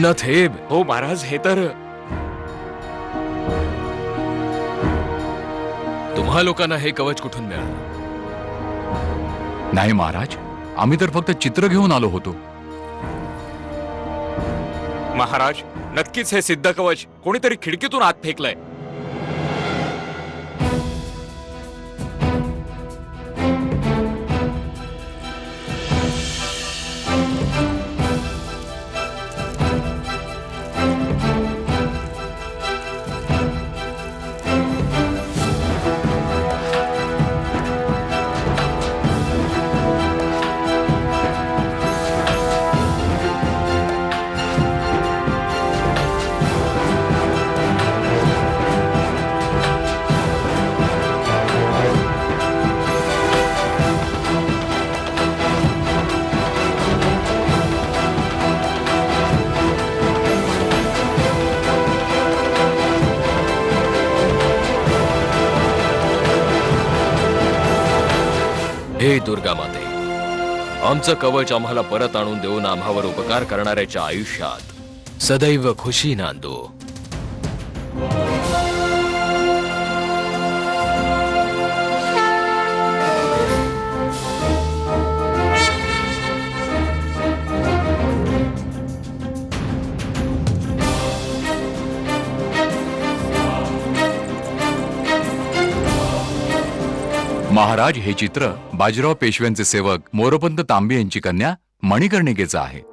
रघुनाथ हे हो महाराज, हे तर तुम्हा लोकांना हे कवच कुठून मिळालं? नाही महाराज, आम्ही तर फक्त चित्र घेऊन आलो होतो. महाराज, नक्कीच हे सिद्ध कवच कोणीतरी खिडकीतून आत फेकलंय. हे दुर्गा माते, आमचं कवच आम्हाला परत आणून देऊन आम्हावर उपकार करणाऱ्याच्या आयुष्यात सदैव खुशी नांदो. महाराज, हे चित्र बाजीराव पेशव्यांचे सेवक मोरोपंत तांबे यांची कन्या मणिकर्णिकेचं आहे.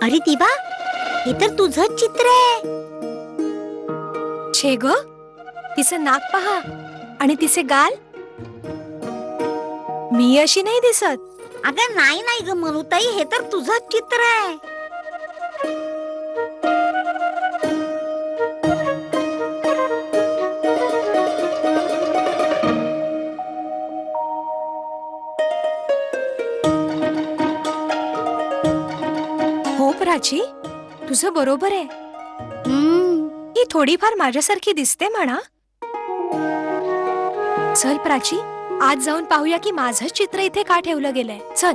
अरे दिवा, हे तर तुझंच चित्र आहे. छे ग, तिचं नाक पहा आणि तिचे गाल. मी अशी नाही दिसत. अगं नाही नाही ग मनुताई, हे तर तुझंच चित्र आहे. हो प्राची, तुझं बरोबर आहे. ही थोडीफार माझ्यासारखी दिसते म्हणा. चल प्राची, आज जाऊन पाहूया की माझं चित्र इथे का ठेवलं गेलंय. चल.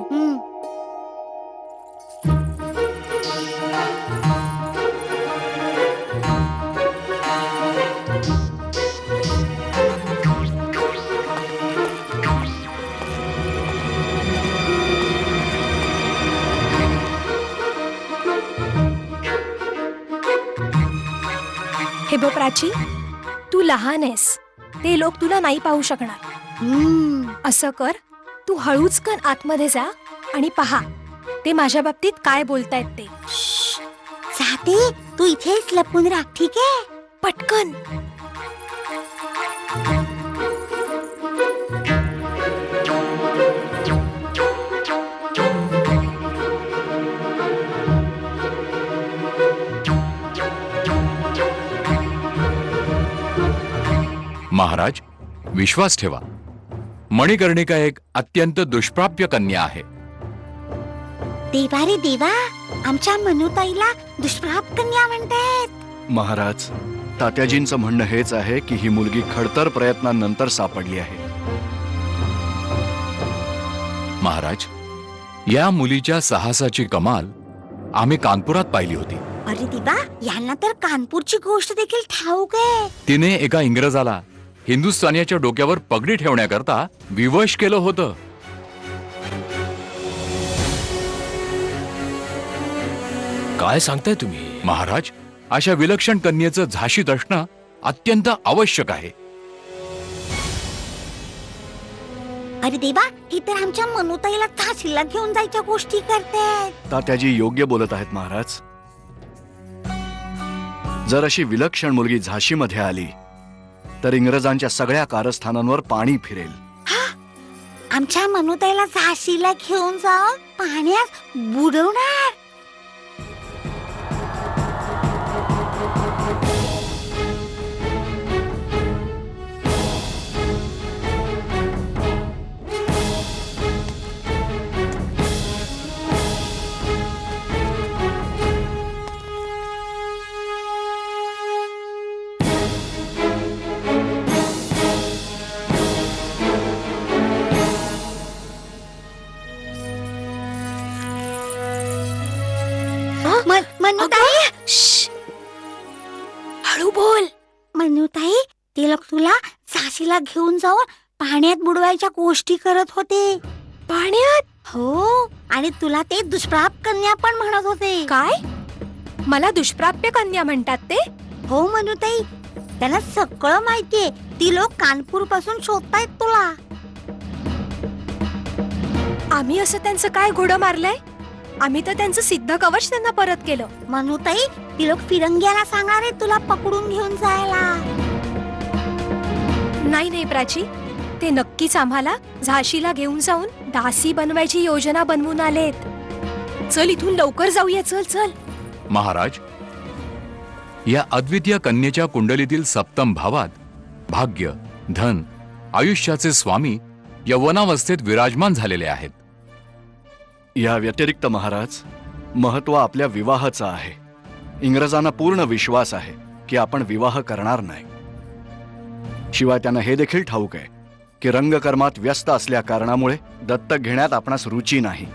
हे बघ प्राची, तू लहान आहेस, ते लोक तुला नाही पाहू शकणार. असं कर, तू हळूचकन आतमध्ये जा आणि पहा ते माझ्या बाबतीत काय बोलतायत ते. जाते, तू इथेच लपून राह, ठीक आहे? पटकन. महाराज, विश्वास ठेवा, मणिकर्णिका एक अत्यंत दुष्प्राप्य कन्या आहे. देवा रे देवा, आमच्या मनुताईला दुष्प्राप कन्या म्हणतात. महाराज, तात्याजींचं म्हणणं हेच आहे की ही मुलगी खडतर प्रयत्नांनंतर सापडली आहे. महाराज, या मुलीच्या साहसाची कमाल आम्ही कानपुरात पाहिली होती. अरे दिवा, यांना तर कानपूरची गोष्ट देखील ठाऊक आहे. तिने एका इंग्रजाला हिंदुस्थानियाच्या डोक्यावर पगडी ठेवण्याकरता विवश केलं होतं. काय सांगताय तुम्ही? महाराज, अशा विलक्षण कन्येचं झाशीत असणं अत्यंत आवश्यक आहे. अरे देवा, ही तर आमच्या मनुताईला झाशीला घेऊन जायच्या गोष्टी करतात. तात्याजी योग्य बोलत आहेत महाराज. जर अशी विलक्षण मुलगी झाशीमध्ये आली तर इंग्रजांच्या सगळ्या कारस्थानांवर पाणी फिरेल. आमच्या मनुताईला झाशीला घेऊन जाऊन पाण्यात बुडवणार. मनुताई, श्श्श. हळू बोल. मनुताई, ते लोक तुला झाशीला घेऊन जाऊन पाण्यात बुडवायच्या गोष्टी करत होते. पाण्यात? हो, आणि तुला ते दुष्प्राप कन्या पण म्हणत होते. काय? मला दुष्प्राप्य कन्या म्हणतात ते? हो मनुताई, त्यांना सगळं माहितीये. ती लोक कानपूर पासून शोधतायत तुला. आम्ही असं त्यांचं काय घोडं मारलंय? आम्ही तर त्यांचं सिद्ध कवच त्यांना परत केलं. मनुताई, ती लोक फिरंग्याला सांगणार आहे तुला पकडून घेऊन जायला. नाही नाही प्राची, ते नक्कीच आम्हाला झाशीला घेऊन जाऊन दासी बनवायची योजना बनवून आलेत. चल इथून लवकर जाऊया. चल चल. महाराज, या अद्वितीय कन्येच्या कुंडलीतील सप्तम भावात भाग्य, धन, आयुष्याचे स्वामी यौवनावस्थेत विराजमान झालेले आहेत. या व्यतिरिक्त महाराज, महत्व आपल्या विवाहाचं आहे. इंग्रजांना पूर्ण विश्वास आहे की आपण विवाह करणार नाही. शिवाय त्यांना हे देखील ठाऊक आहे की रंगकर्मात व्यस्त असल्या कारणामुळे दत्तक घेण्यात आपणास रुची नाही.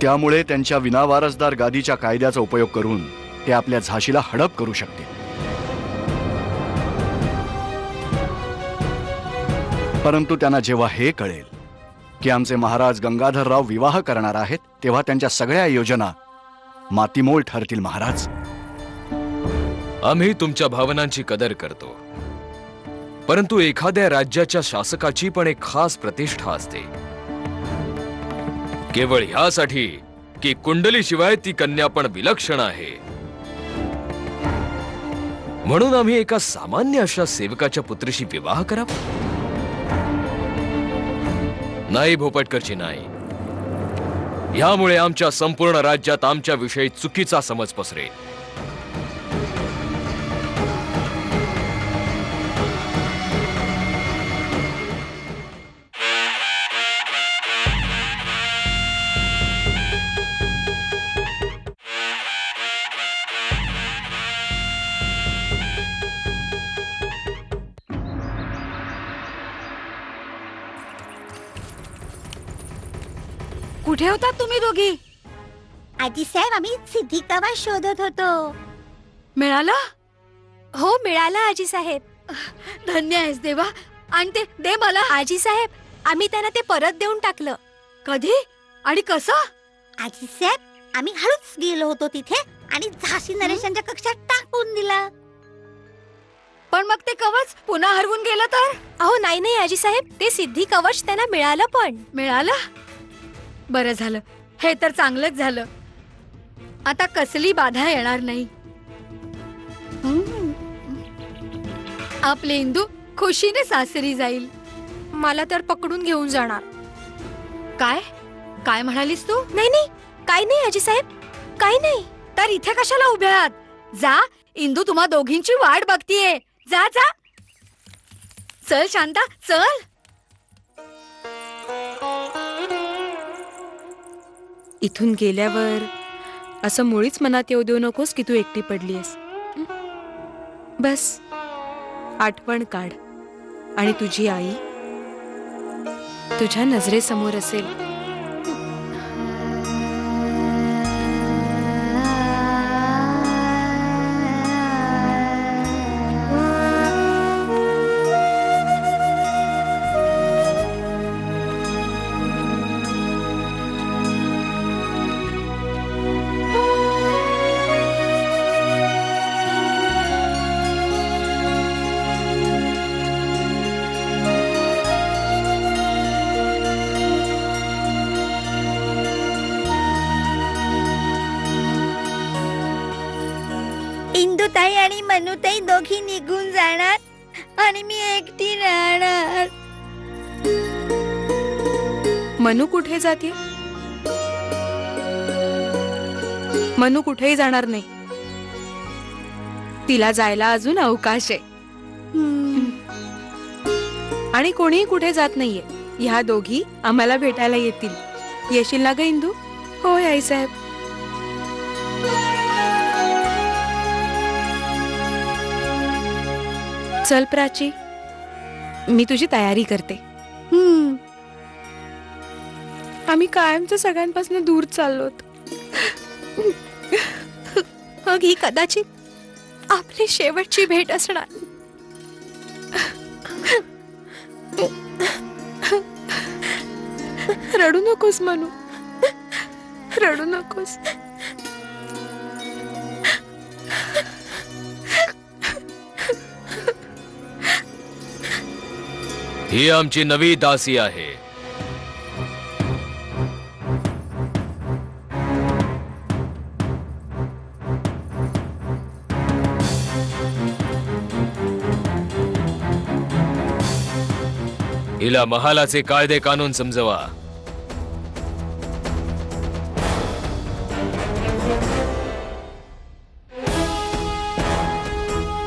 त्यामुळे त्यांच्या विनावारसदार गादीच्या कायद्याचा उपयोग करून ते आपल्या झाशीला हडप करू शकतील. परंतु त्यांना जेव्हा हे कळेल की आमचे महाराज गंगाधरराव विवाह करणार आहेत, तेव्हा त्यांच्या सगळ्या योजना मातीमोल ठरतील. महाराज, आम्ही तुमच्या भावनांची कदर करतो, परंतु एखाद्या राज्याच्या शासकाची पण एक खास प्रतिष्ठा असते. केवळ ह्यासाठी की कुंडलीशिवाय ती कन्या पण विलक्षण आहे म्हणून आम्ही एका सामान्य अशा सेवकाच्या पुत्रीशी विवाह करावा? नाही भोपटकरची, नाही. यामुळे आमच्या संपूर्ण राज्यात आमच्या विषयी चुकीचा समज पसरेल. कुठे होतात तुम्ही दोघी? आजी साहेब, आम्ही सिद्धी कवच शोधत होतो. मिळाला? हो मिळाला आजी साहेब. धन्य आहेस देवा. आणि ते दे मला. आजी साहेब, आम्ही त्यांना ते परत देऊन टाकलं. कधी आणि कसं? आजी साहेब, आम्ही हळूच गेलो होतो तिथे आणि झाशी नरेशांच्या कक्षात टाकून दिला. पण मग ते कवच पुन्हा हरवून गेलं तर? अहो नाही नाही आजी साहेब, ते सिद्धी कवच त्यांना मिळालं. पण मिळालं? बरं झालं. हे तर चांगलंच झालं. आता कसली बाधा येणार नाही. आपले इंदू खुशीने सासरी जाईल. मला तर पकडून घेऊन जाणार. काय काय म्हणालीस तू? नाही नाही, काही नाही आजी साहेब, काही नाही. तर इथे कशाला उभ्या आहात? जा, इंदू तुम्हा दोघींची वाट बघतीये. जा जा. चल शांता, चल. इथून गेल्यावर असं मुळीच मनात येऊ देऊ नकोस की तू एकटी पडलीयस. बस आठवण काढ आणि तुझी आई तुझ्या नजरेसमोर असेल. मीताई आणि मनुताई दोघी निघून जाणार आणि मी एकटी राहणार. मनू कुठे जाते? मनू कुठेही जाणार नाही. तिला जायला अजून अवकाश आहे. आणि कोणीही कुठे जात नाहीये. ह्या दोघी आम्हाला भेटायला येतील. येशील ना ग इंदू? होय आईसाहेब. चल प्राची, मी तुझी तयारी करते. आम्ही कायमच सगळ्यांपासून दूर चाललोत. मग ही कदाचित आपली शेवटची भेट असणार. रडू नकोस मनू, रडू नकोस. ही आमची नवी दासी आहे. हिला महालाचे कायदे कानून समजवा.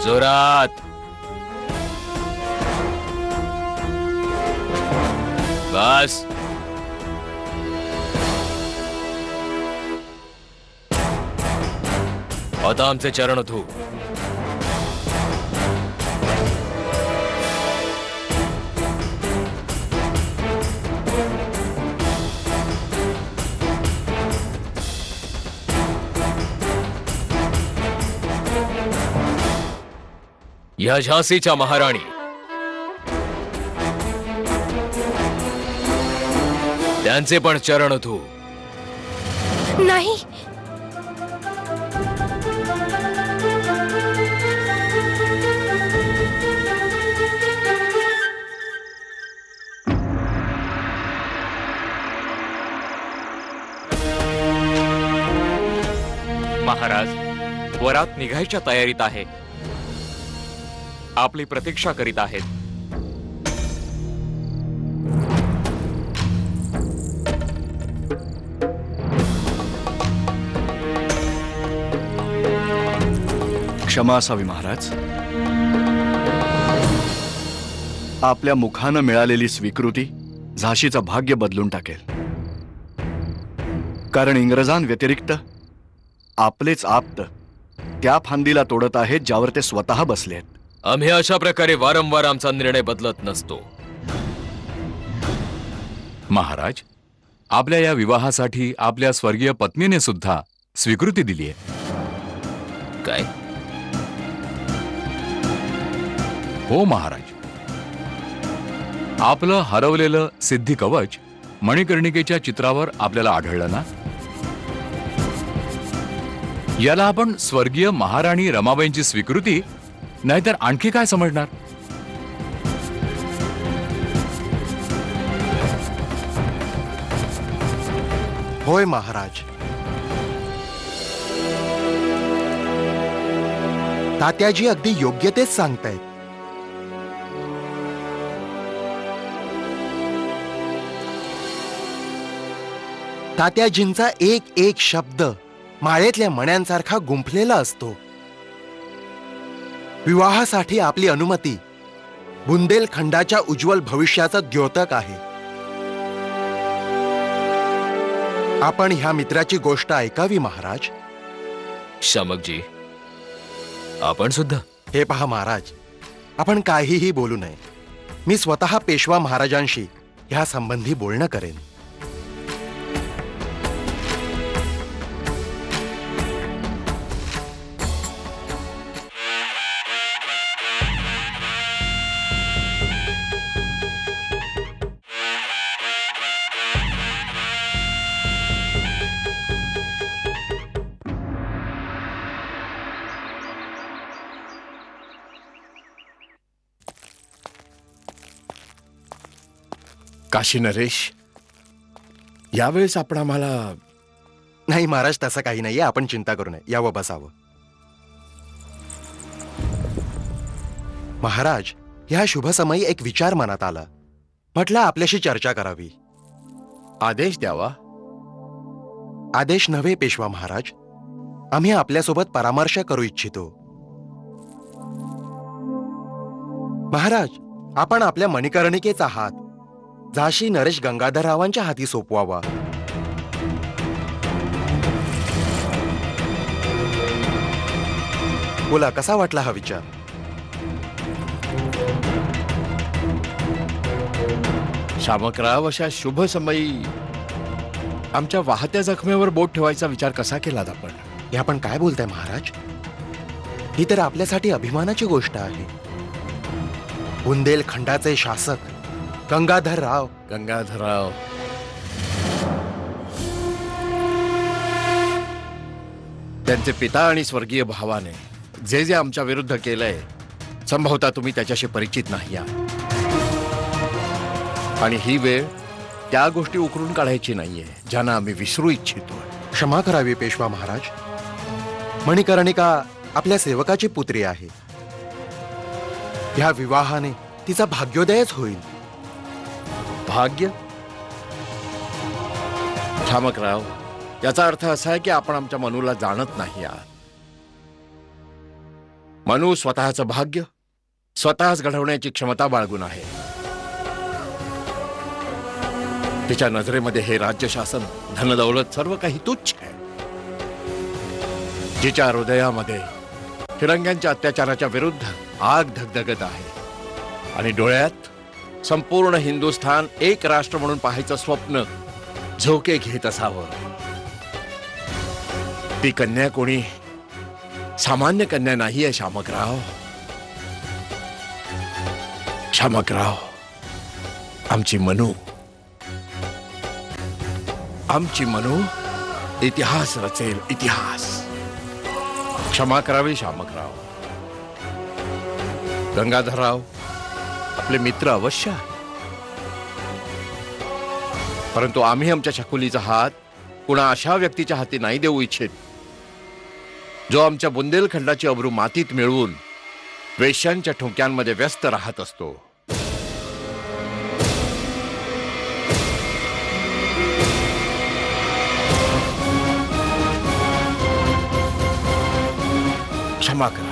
जोरात. बस. आता आमचे चरण धू. या झाशीच्या महाराणी, त्यांचे पण चरण धू. नाही. महाराज, वरात निघायच्या तयारीत आहे. आपली प्रतीक्षा करीत आहेत. क्षमा असावी महाराज. आपल्या मुखानं मिळालेली स्वीकृती झाशीचं भाग्य बदलून टाकेल. कारण इंग्रजांव्यतिरिक्त आपलेच आप्त त्या फांदीला तोडत आहेत ज्यावर ते स्वतः बसले आहेत. आम्ही अशा प्रकारे वारंवार आमचा निर्णय बदलत नसतो. महाराज, आपल्या या विवाहासाठी आपल्या स्वर्गीय पत्नीने सुद्धा स्वीकृती दिली आहे. काय? हो महाराज. आपलं हरवलेलं सिद्धी कवच मणिकर्णिकेच्या चित्रावर आपल्याला आढळलं ना? याला आपण स्वर्गीय महाराणी रमाबाईंची स्वीकृती नाहीतर आणखी काय समजणार? होय महाराज. तात्याजी अगदी योग्य तेच सांगतायत. तात्याजींचा एक एक शब्द माळेतल्या मण्यांसारखा गुंफलेला असतो. विवाहासाठी आपली अनुमती बुंदेलखंडाच्या उज्ज्वल भविष्याचं द्योतक आहे. आपण ह्या मित्राची गोष्ट ऐकावी महाराज. शामकजी, आपण सुद्धा. हे पहा महाराज, आपण काहीही बोलू नये. मी स्वतः पेशवा महाराजांशी ह्या संबंधी बोलणं करेन. काशी नरेश, यावेळेस आपण आम्हाला. नाही महाराज, तसं काही नाहीये. आपण चिंता करू नये. यावं, बसावं. महाराज, ह्या शुभ समयी एक विचार मनात आला. म्हटलं आपल्याशी चर्चा करावी. आदेश द्यावा. आदेश नव्हे पेशवा महाराज, आम्ही आपल्यासोबत परामर्श करू इच्छितो. महाराज, आपण आपल्या मणिकर्णिकेचा हात झाशी नरेश गंगाधररावांच्या हाती सोपवावा. बोला, कसा वाटला हा विचार? शामकराव, अशा शुभ समयी आमच्या वाहत्या जखमेवर बोट ठेवायचा विचार कसा केलात आपण? हे आपण काय बोलताय महाराज? ही तर आपल्यासाठी अभिमानाची गोष्ट आहे. बुंदेलखंडाचे शासक गंगाधरराव. गंगाधरराव, त्यांचे पिता आणि स्वर्गीय भावाने जे जे आमच्या विरुद्ध केलंय, संभवता तुम्ही त्याच्याशी परिचित नाही आहात. आणि ही वेळ त्या गोष्टी उकरून काढायची नाहीये ज्यांना आम्ही विसरू इच्छितो. क्षमा करावी पेशवा महाराज. मणिकर्णिका आपल्या सेवकाची पुत्री आहे. ह्या विवाहाने तिचा भाग्योदयच होईल. भाग्य? शामकराव, याचा अर्थ असा आहे की आपण आमच्या मनूला जाणत नाही आहात. मनू स्वतःचं भाग्य स्वतःच घडवण्याची क्षमता बाळगून आहे. तिच्या नजरेमध्ये हे राज्य शासन, धनदौलत सर्व काही तुच्छ आहे. जिच्या हृदयामध्ये फिरंग्यांच्या अत्याचाराच्या विरुद्ध आग धगधगत आहे आणि डोळ्यात संपूर्ण हिंदुस्थान एक राष्ट्र म्हणून पाहायचं स्वप्न झोके घेत असावं. ती कन्या कोणी सामान्य कन्या नाही आहे शामकराव. शामकराव, आमची मनू इतिहास रचेल, इतिहास. क्षमा करावी शामकराव. गंगाधरराव आपले मित्र अवश्य आहे, परंतु आम्ही आमच्या छकुलीचा हात कुणा अशा व्यक्तीच्या हाती नाही देऊ इच्छित जो आमच्या बुंदेलखंडाची अब्रू मातीत मिळवून वेश्यांच्या ठोक्यांमध्ये व्यस्त राहत असतो. क्षमा करा.